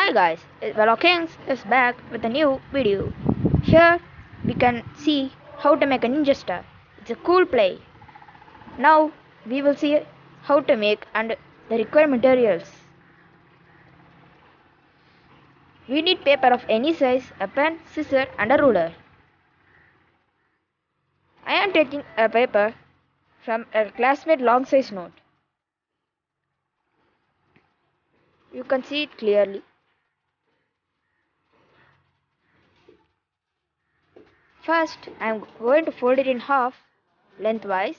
Hi guys, Velo Kings is back with a new video. Here we can see how to make a ninja star. It's a cool play. Now we will see how to make and the required materials. We need paper of any size, a pen, scissor and a ruler. I am taking a paper from a classmate long size note. You can see it clearly. First, I am going to fold it in half lengthwise.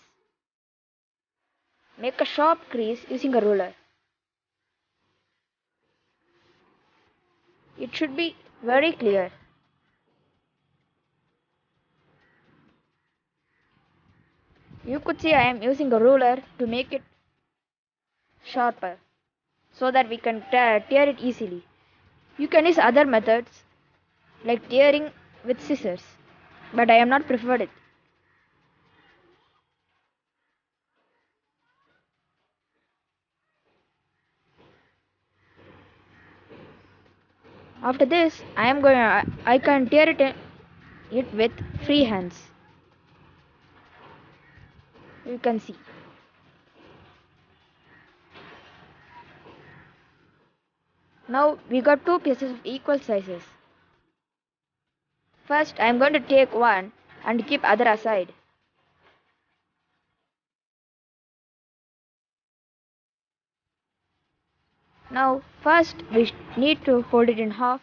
Make a sharp crease using a ruler. It should be very clear. You could see I am using a ruler to make it sharper so that we can tear it easily. You can use other methods like tearing with scissors, but I am not preferred it. After this, I can tear it with free hands. You can see. Now we got two pieces of equal sizes. First, I am going to take one and keep other aside. Now, first we need to fold it in half.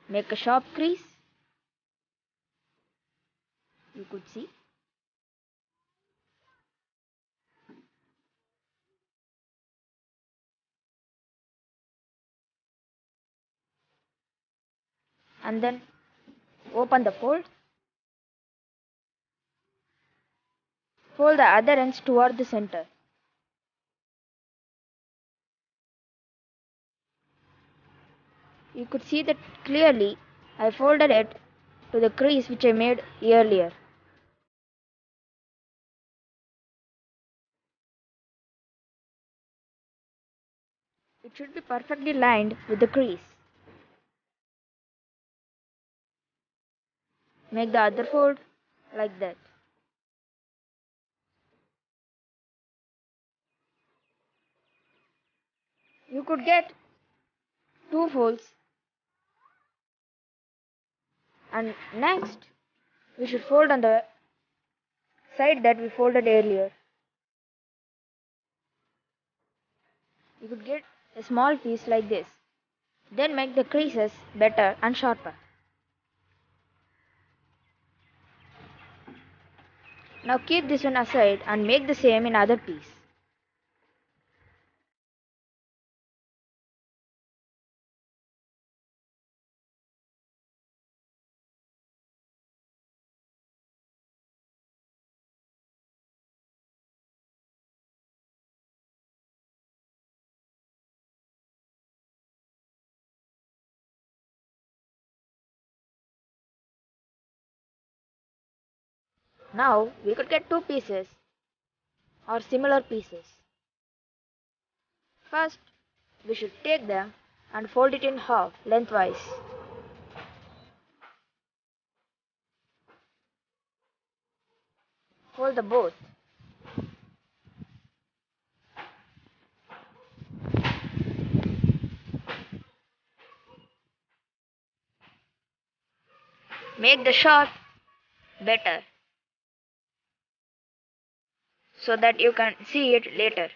Make a sharp crease. You could see. And then open the fold. Fold the other ends toward the center. You could see that clearly I folded it to the crease which I made earlier. It should be perfectly lined with the crease. Make the other fold like that. You could get two folds. And next, we should fold on the side that we folded earlier. You could get a small piece like this. Then make the creases better and sharper. Now keep this one aside and make the same in other piece. Now we could get two pieces or similar pieces. First, we should take them and fold it in half lengthwise. Fold the both. Make the shot better so that you can see it later.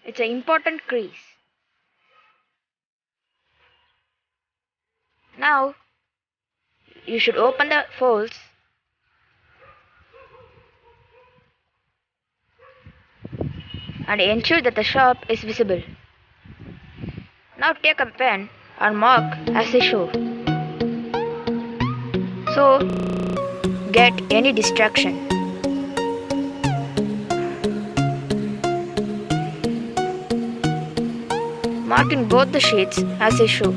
It's an important crease. Now you should open the folds and ensure that the sharp is visible. Now take a pen and mark as I show. So get any distraction. Mark in both the sheets as I show.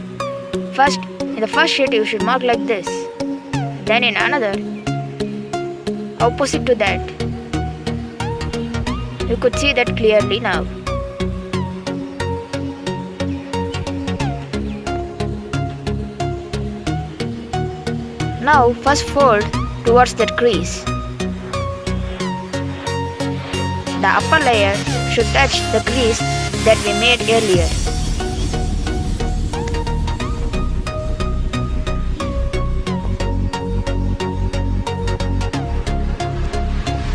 First, in the first sheet you should mark like this. Then in another, opposite to that. You could see that clearly now. Now first fold towards that crease. The upper layer should touch the crease that we made earlier.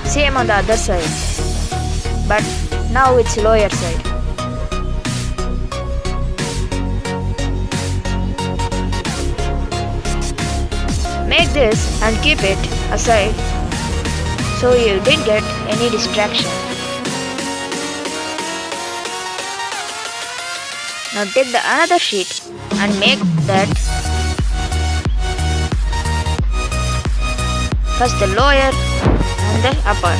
Same on the other side, but now it's lower side. Make this and keep it aside so you didn't get any distraction. Now take the another sheet and make that first the lower and the upper.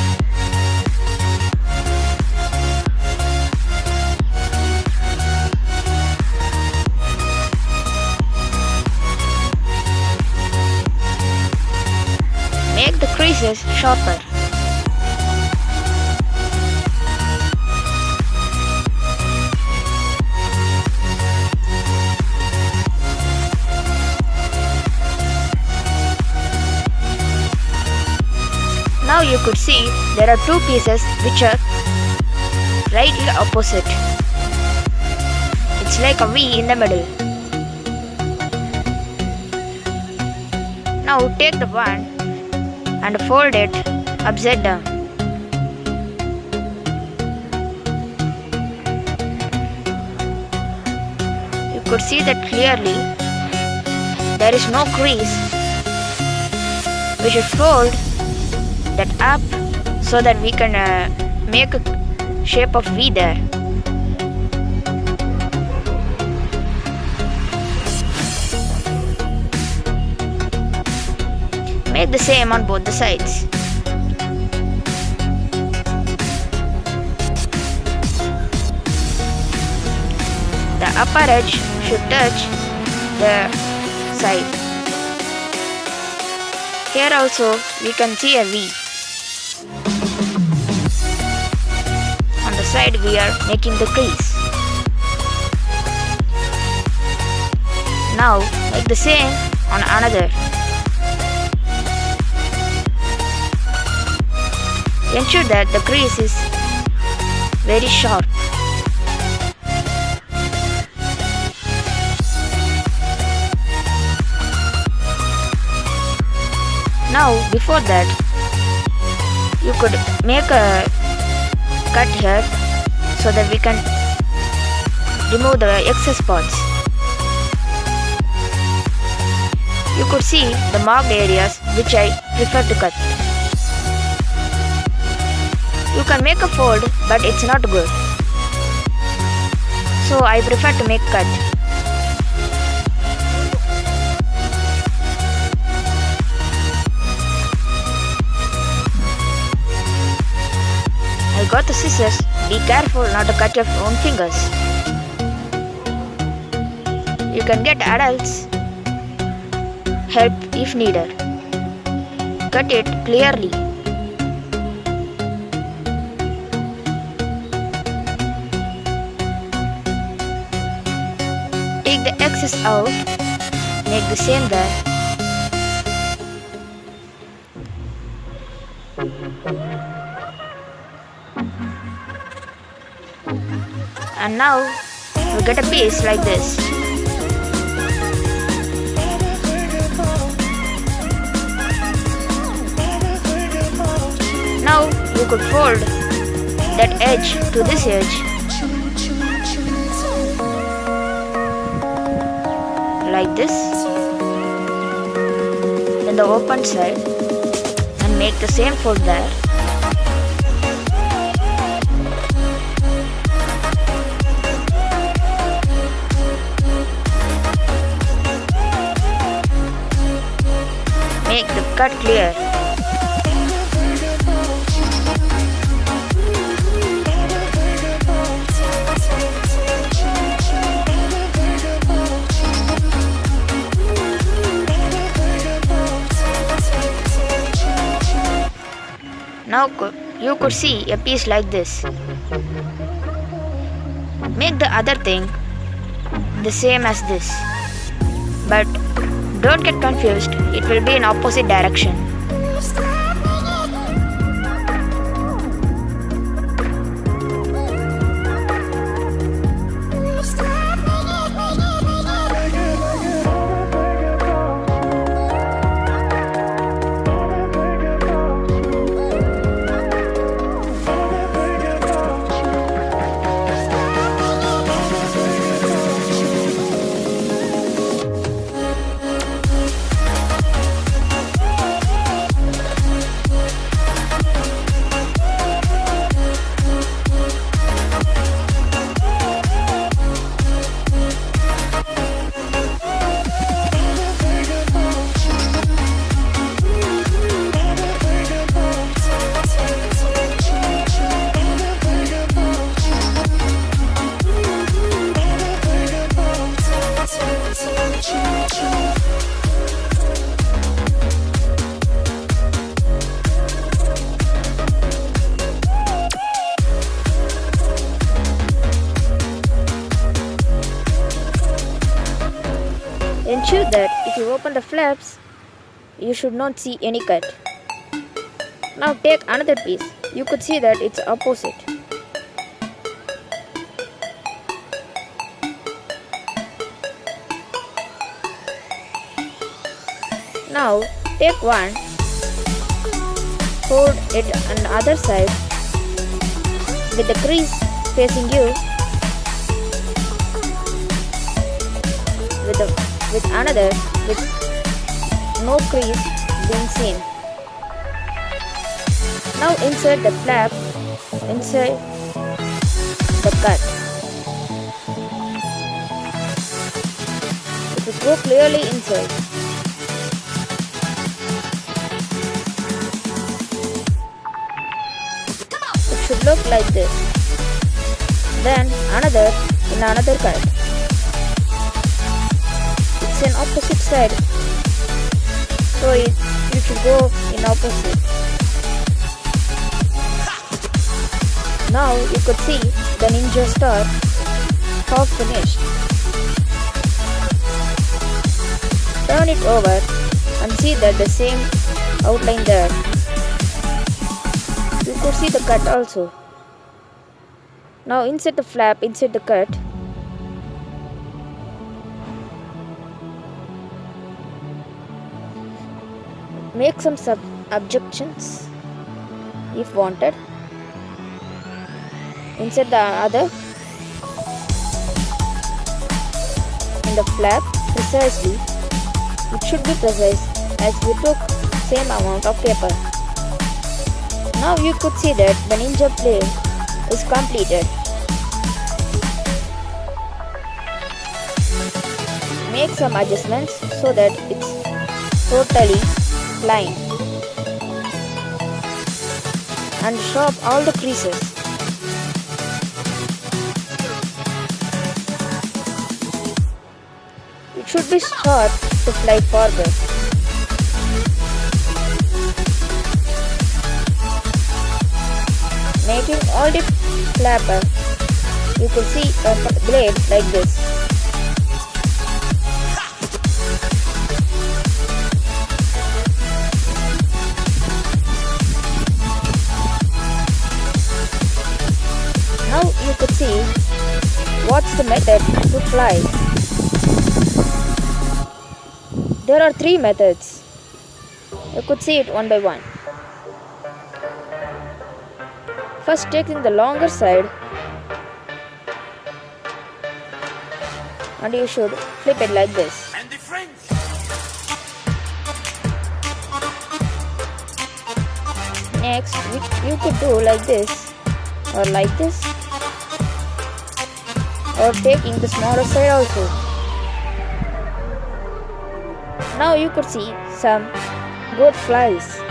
Make the creases sharper. Now you could see there are two pieces which are rightly opposite. It's like a V in the middle. Now take the one and fold it upside down. You could see that clearly. There is no crease. We should fold that up so that we can make a shape of V there. Make the same on both the sides. The upper edge should touch the side. Here also we can see a V. On the side we are making the crease. Now make the same on another. Ensure that the crease is very sharp. Now before that you could make a cut here so that we can remove the excess parts. You could see the marked areas which I prefer to cut. You can make a fold, but it's not good. So I prefer to make cut. I got the scissors. Be careful not to cut your own fingers. You can get adults help if needed. Cut it clearly. Take the excess out. Make the same there. And now we get a piece like this. Now you could fold that edge to this edge like this, then the open side, and make the same fold there. Make the cut clear. Now you could see a piece like this. Make the other thing the same as this. But don't get confused, it will be in opposite direction. Ensure that if you open the flaps, you should not see any cut. Now take another piece. You could see that it's opposite. Now take one, hold it on the other side with the crease facing you, with another with no crease being seen. Now insert the flap inside the cut. It will go clearly inside. It should look like this. Then another in another cut. It's an opposite side, so you should go in opposite. Now you could see the ninja star half finished. Turn it over and see that the same outline there. You could see the cut also. Now insert the flap inside the cut. Make some objections if wanted. Insert the other in the flap precisely. It should be precise as we took same amount of paper. Now you could see that the ninja play is completed. Make some adjustments so that it's totally line and sharp all the creases. It should be short to fly forward. Making all the flapper, you could see a blade like this. Now you could see what's the method to fly. There are 3 methods. You could see it one by one. First, taking the longer side, and you should flip it like this. Next, you could do like this, or like this, or taking the smaller side also. Now you could see some good flies.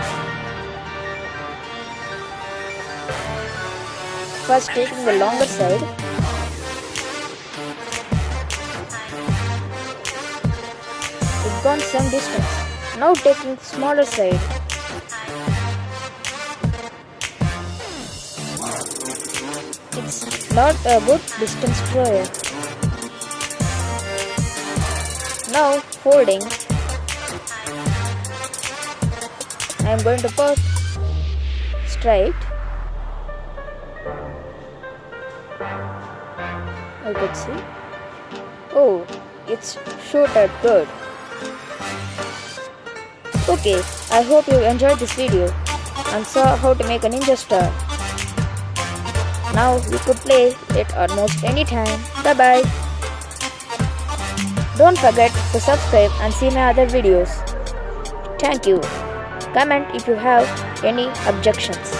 First taking the longer side, it gone some distance. Now taking smaller side, It's not a good distance thrower. Now folding. I am going to put straight. I could see. Oh, it's shooted good. Okay, I hope you enjoyed this video and saw how to make a ninja star. Now you could play it almost anytime. Bye bye. Don't forget to subscribe and see my other videos. Thank you. Comment if you have any objections.